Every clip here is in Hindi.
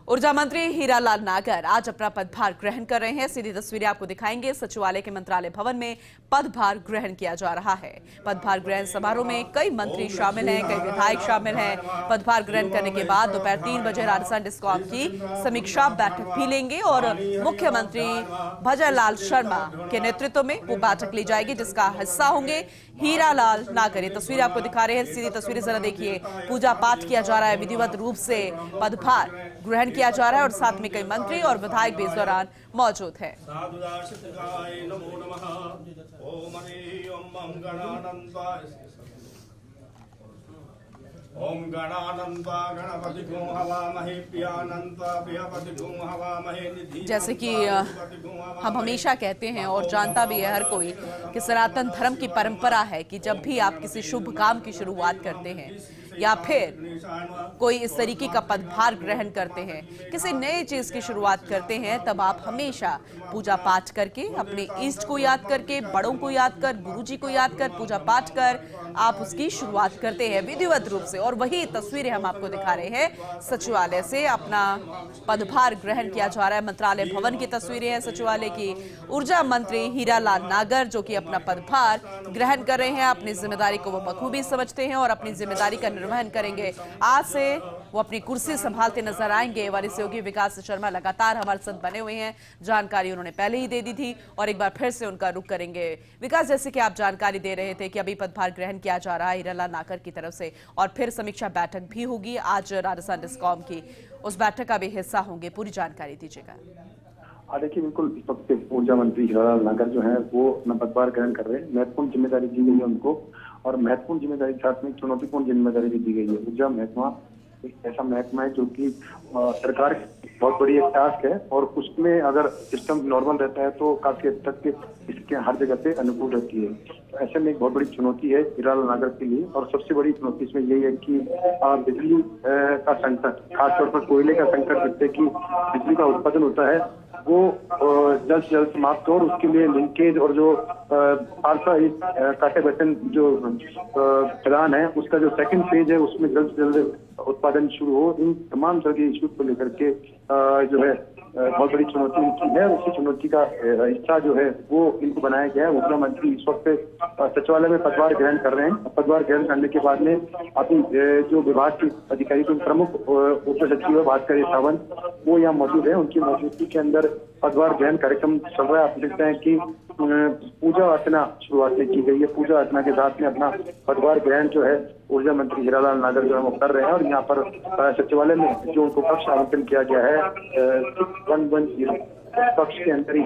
ऊर्जा मंत्री हीरालाल नागर आज अपना पदभार ग्रहण कर रहे हैं। सीधी तस्वीरें आपको दिखाएंगे। सचिवालय के मंत्रालय भवन में पदभार ग्रहण किया जा रहा है। पदभार ग्रहण समारोह में कई मंत्री शामिल हैं, कई विधायक शामिल हैं। पदभार ग्रहण करने के बाद दोपहर 3 बजे राजस्थान डिस्कॉम की समीक्षा बैठक भी लेंगे और मुख्यमंत्री भजन लाल शर्मा के नेतृत्व में वो बैठक ली जाएगी, जिसका हिस्सा होंगे हीरालाल नागर। ये तस्वीरें आपको दिखा रहे हैं। सीधी तस्वीरें जरा देखिए। पूजा पाठ किया जा रहा है, विधिवत रूप से पदभार ग्रहण किया जा रहा है और साथ में कई मंत्री और विधायक भी इस दौरान मौजूद हैं। ओम गणानंदा गणपति गो हवामहे प्रियानंदा प्रियपति गो हवामहे निधि। जैसे कि हम हमेशा कहते हैं और जानता भी है हर कोई कि सनातन धर्म की परंपरा है कि जब भी आप किसी शुभ काम की शुरुआत करते हैं या फिर कोई इस तरीके का पदभार ग्रहण करते हैं, किसी नए चीज की शुरुआत करते हैं, तब आप हमेशा पूजा पाठ करके, अपने इष्ट को याद करके, बड़ों को याद कर, गुरुजी को याद कर, पूजा पाठ कर आप उसकी शुरुआत करते हैं विधिवत रूप से। और वही तस्वीरें हम आपको दिखा रहे हैं। सचिवालय से अपना पदभार ग्रहण किया जा रहा है। मंत्रालय भवन की तस्वीरें हैं सचिवालय की। ऊर्जा मंत्री हीरालाल नागर जो कि अपना पदभार ग्रहण कर रहे हैं, अपनी जिम्मेदारी को वो बखूबी समझते हैं और अपनी जिम्मेदारी का निर्वहन करेंगे। आज से वो अपनी कुर्सी संभालते नजर आएंगे। वाणी सहयोगी विकास शर्मा लगातार हमारे साथ बने हुए हैं। जानकारी उन्होंने पहले ही दे दी थी और एक बार फिर से उनका रुख करेंगे। विकास, जैसे कि आप जानकारी दे रहे थे कि अभी पदभार ग्रहण किया जा रहा है हीरालाल नागर की तरफ से और फिर समीक्षा बैठक भी होगी आज राजस्थान डिस्कॉम की, उस बैठक का भी हिस्सा होंगे। पूरी जानकारी दीजिएगा। देखिए, बिल्कुल इस वक्त ऊर्जा मंत्री हीरालाल नागर जो है वो अपना पदभार ग्रहण कर रहे हैं। महत्वपूर्ण जिम्मेदारी दी गई है उनको और महत्वपूर्ण जिम्मेदारी के साथ में चुनौतीपूर्ण जिम्मेदारी भी दी गई है। ऊर्जा महकमा एक ऐसा महकमा है जो कि सरकार की बहुत बड़ी एक टास्क है और उसमें अगर सिस्टम नॉर्मल रहता है तो काफी हद तक इसके हर जगह पे अनुकूल रहती है। तो ऐसे में एक बहुत बड़ी चुनौती है हीरालाल नागर के लिए और सबसे बड़ी चुनौती इसमें यही है कि बिजली का संकट, खासतौर पर कोयले का संकट, जिससे कि बिजली का उत्पादन होता है वो जल्द से जल्द समाप्त हो और उसके लिए लिंकेज और जो काटे बटन जो प्रदान है उसका जो सेकंड फेज है उसमें जल्द से जल्द उत्पादन शुरू हो। इन तमाम तरह के इश्यूज को लेकर के जो है बहुत बड़ी चुनौती इनकी है। उसी चुनौती का हिस्सा जो है वो इनको बनाया गया है। ऊर्जा मंत्री इस वक्त सचिवालय में पदभार ग्रहण कर रहे हैं। पदभार ग्रहण करने के बाद में अपनी जो विभाग के अधिकारी के प्रमुख उप सचिव भास्कर सावंत वो यहाँ मौजूद है। उनकी मौजूदगी के अंदर पदभार ग्रहण कार्यक्रम चल रहा है। आप देखते हैं कि पूजा अर्चना शुरुआत में की गई है। पूजा अर्चना के साथ में अपना पदभार ग्रहण जो है ऊर्जा मंत्री हीरालाल नागर जो है वो कर रहे हैं और यहाँ पर सचिवालय में जो उनको कक्ष आवंटन किया गया है 110 कक्ष के अंदर ही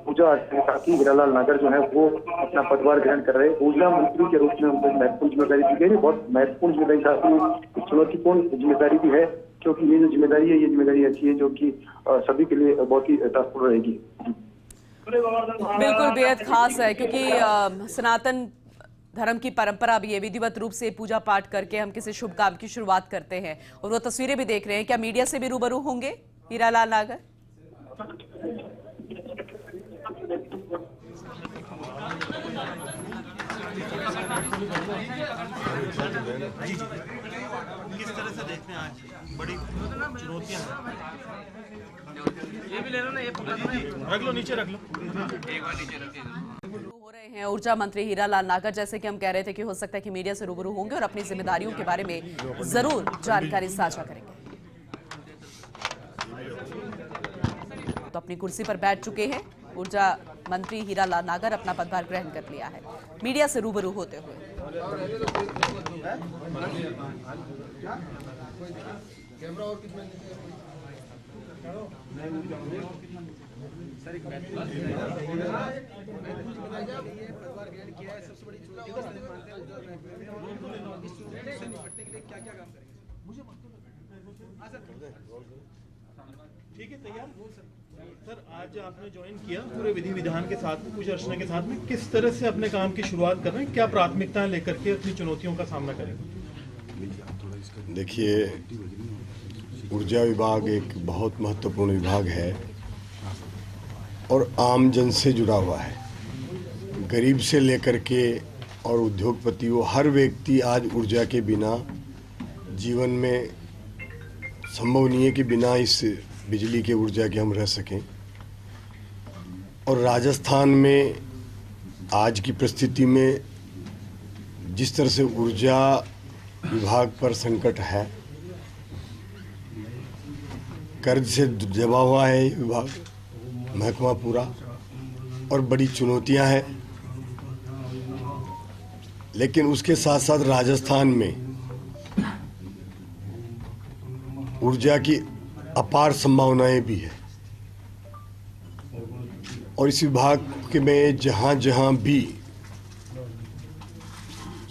पूजा अर्चना के साथ ही हीरालाल नागर जो है वो अपना पदभार ग्रहण कर रहे हैं। ऊर्जा मंत्री के रूप में उनको महत्वपूर्ण जिम्मेदारी दी गई है। बहुत महत्वपूर्ण जिम्मेदारी साथ ही चुनौतीपूर्ण जिम्मेदारी भी है, क्योंकि ये जो जिम्मेदारी है ये जिम्मेदारी ऐसी है जो कि सभी के लिए बहुत ही ताकतपूर्ण रहेगी। बिल्कुल बेहद खास है क्योंकि सनातन धर्म की परंपरा भी है। विधिवत रूप से पूजा पाठ करके हम किसी शुभ काम की शुरुआत करते हैं और वो तस्वीरें भी देख रहे हैं। क्या मीडिया से भी रूबरू होंगे हीरालाल नागर? किस तरह से देखते हैं आज बड़ी चुनौतियां ये भी ले लो ना, ये रख लो, नीचे रख लो, एक बार नीचे रखिए। हो रहे हैं ऊर्जा मंत्री हीरालाल नागर। जैसे कि हम कह रहे थे कि हो सकता है कि मीडिया से रूबरू होंगे और अपनी जिम्मेदारियों के बारे में जरूर जानकारी साझा करेंगे। तो अपनी कुर्सी पर बैठ चुके हैं ऊर्जा मंत्री हीरालाल नागर, अपना पदभार ग्रहण कर लिया है मीडिया से रूबरू होते हुए। ठीक है, तैयार सर। आज आपने ज्वाइन किया पूरे विधि विधान के साथ में, पूजा अर्चना के साथ में, किस तरह से अपने काम की शुरुआत कर रहे हैं? क्या प्राथमिकताएं लेकर के अपनी चुनौतियों का सामना करेंगे? देखिए, ऊर्जा विभाग एक बहुत महत्वपूर्ण विभाग है और आम जन से जुड़ा हुआ है। गरीब से लेकर के और उद्योगपतियों, हर व्यक्ति आज ऊर्जा के बिना जीवन में संभव नहीं है कि बिना इस बिजली के ऊर्जा के हम रह सकें। और राजस्थान में आज की परिस्थिति में जिस तरह से ऊर्जा विभाग पर संकट है, कर्ज से दबा हुआ है ये विभाग, महकमा पूरा, और बड़ी चुनौतियां हैं। लेकिन उसके साथ साथ राजस्थान में ऊर्जा की अपार संभावनाएं भी है, और इस विभाग में जहां जहां भी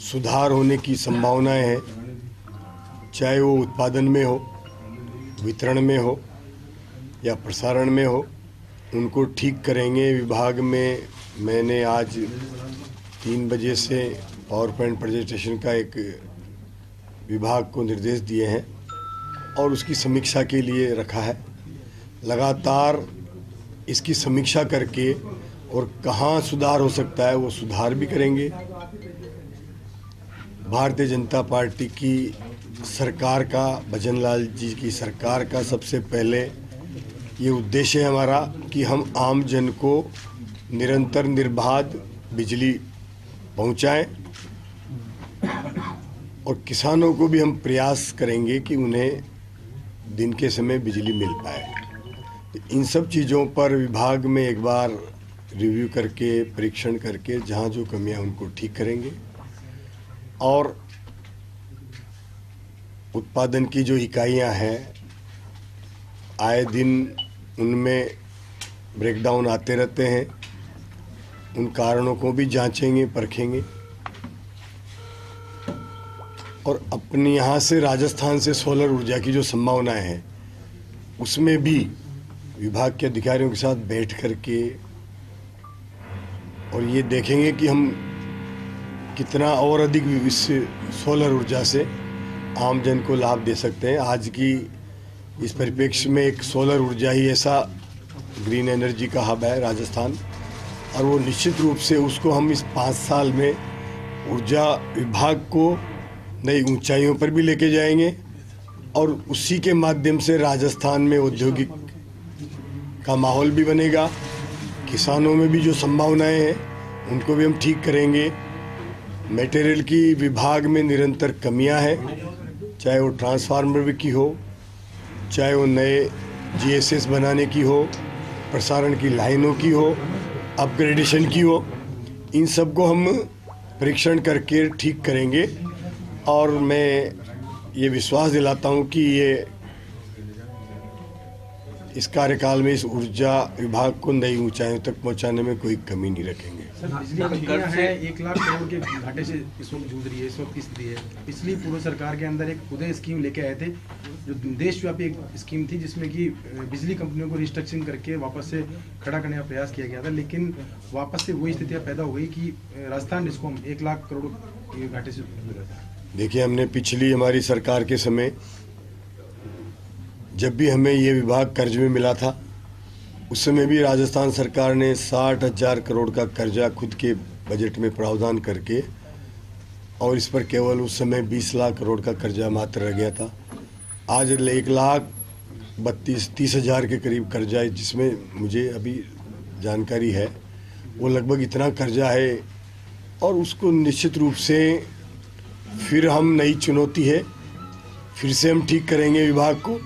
सुधार होने की संभावनाएं हैं, चाहे वो उत्पादन में हो, वितरण में हो या प्रसारण में हो, उनको ठीक करेंगे। विभाग में मैंने आज 3 बजे से पावर पॉइंट प्रेजेंटेशन का एक विभाग को निर्देश दिए हैं और उसकी समीक्षा के लिए रखा है। लगातार इसकी समीक्षा करके और कहाँ सुधार हो सकता है वो सुधार भी करेंगे। भारतीय जनता पार्टी की सरकार का, भजनलाल जी की सरकार का सबसे पहले ये उद्देश्य है हमारा कि हम आम जन को निरंतर निर्बाध बिजली पहुंचाएं, और किसानों को भी हम प्रयास करेंगे कि उन्हें दिन के समय बिजली मिल पाए। तो इन सब चीज़ों पर विभाग में एक बार रिव्यू करके, परीक्षण करके जहाँ जो कमियां उनको ठीक करेंगे, और उत्पादन की जो इकाइयां हैं आए दिन उनमें ब्रेकडाउन आते रहते हैं, उन कारणों को भी जांचेंगे, परखेंगे। और अपने यहाँ से राजस्थान से सोलर ऊर्जा की जो संभावनाएं हैं उसमें भी विभाग के अधिकारियों के साथ बैठ करके और ये देखेंगे कि हम कितना और अधिक इस सोलर ऊर्जा से आम जन को लाभ दे सकते हैं। आज की इस परिप्रेक्ष्य में एक सोलर ऊर्जा ही ऐसा ग्रीन एनर्जी का हब है राजस्थान, और वो निश्चित रूप से उसको हम इस 5 साल में ऊर्जा विभाग को नई ऊंचाइयों पर भी लेके जाएंगे, और उसी के माध्यम से राजस्थान में औद्योगिक का माहौल भी बनेगा। किसानों में भी जो संभावनाएं हैं उनको भी हम ठीक करेंगे। मटेरियल की विभाग में निरंतर कमियां हैं, चाहे वो ट्रांसफार्मर की हो, चाहे वो नए जीएसएस बनाने की हो, प्रसारण की लाइनों की हो, अपग्रेडेशन की हो, इन सब को हम परीक्षण करके ठीक करेंगे। और मैं ये विश्वास दिलाता हूँ कि ये इस कार्यकाल में इस ऊर्जा विभाग को नई ऊंचाइयों तक पहुंचाने में कोई कमी नहीं रखेंगे। सर, बिजली कंपनियां हैं 1 लाख करोड़ के घाटे से इस वक्त जूझ रही है, इस वक्त की स्थिति है। पिछली पूर्व सरकार के अंदर एक उदय स्कीम लेके आए थे, जो देशव्यापी एक स्कीम थी जिसमें कि बिजली कंपनियों को रिस्ट्रक्चरिंग करके वापस से खड़ा करने का प्रयास किया गया था, लेकिन वापस से वही स्थितियाँ पैदा हो गई कि राजस्थान डिस्कॉम 1 लाख करोड़ के घाटे से जूझ रहा था। देखिए, हमने पिछली हमारी सरकार के समय जब भी हमें ये विभाग कर्ज में मिला था, उस समय भी राजस्थान सरकार ने 60,000 करोड़ का कर्जा खुद के बजट में प्रावधान करके, और इस पर केवल उस समय 20 लाख करोड़ का कर्जा मात्र रह गया था। आज 1,32,30,000 के करीब कर्जा है, जिसमें मुझे अभी जानकारी है वो लगभग इतना कर्जा है। और उसको निश्चित रूप से फिर हम नई चुनौती है, फिर से हम ठीक करेंगे विभाग को।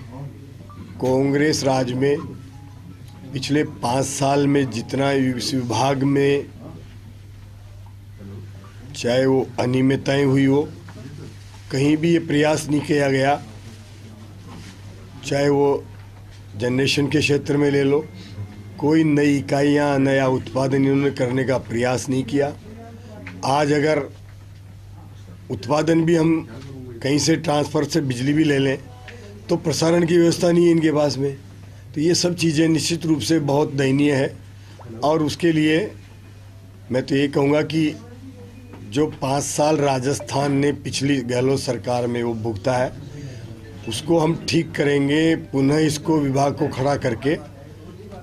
कांग्रेस राज में पिछले 5 साल में जितना इस विभाग में चाहे वो अनियमितताएं हुई हो, कहीं भी ये प्रयास नहीं किया गया, चाहे वो जनरेशन के क्षेत्र में ले लो, कोई नई इकाइयाँ, नया उत्पादन इन्होंने करने का प्रयास नहीं किया। आज अगर उत्पादन भी हम कहीं से ट्रांसफ़र से बिजली भी ले लें तो प्रसारण की व्यवस्था नहीं है इनके पास में। तो ये सब चीज़ें निश्चित रूप से बहुत दयनीय है, और उसके लिए मैं तो ये कहूँगा कि जो 5 साल राजस्थान ने पिछली गहलोत सरकार में वो भुगता है, उसको हम ठीक करेंगे, पुनः इसको विभाग को खड़ा करके,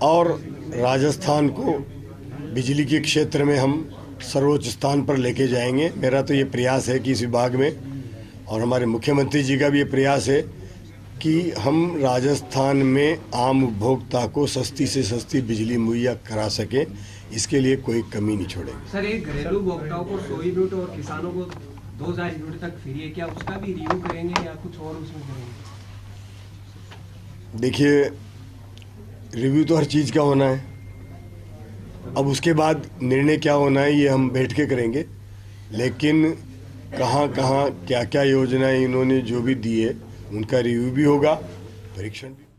और राजस्थान को बिजली के क्षेत्र में हम सर्वोच्च स्थान पर लेके जाएंगे। मेरा तो ये प्रयास है कि इस विभाग में, और हमारे मुख्यमंत्री जी का भी ये प्रयास है कि हम राजस्थान में आम उपभोक्ता को सस्ती से सस्ती बिजली मुहैया करा सकें, इसके लिए कोई कमी नहीं छोड़ेंगे। सर, एक घरेलू उपभोक्ताओं को 100 यूनिट और किसानों को 2000 यूनिट तक फ्री है, क्या उसका भी रिव्यू करेंगे या कुछ और उसमें करेंगे? देखिए, रिव्यू तो हर चीज़ का होना है, अब उसके बाद निर्णय क्या होना है ये हम बैठ के करेंगे, लेकिन कहाँ कहाँ क्या क्या योजनाएं इन्होंने जो भी दी है उनका रिव्यू भी होगा, परीक्षण भी।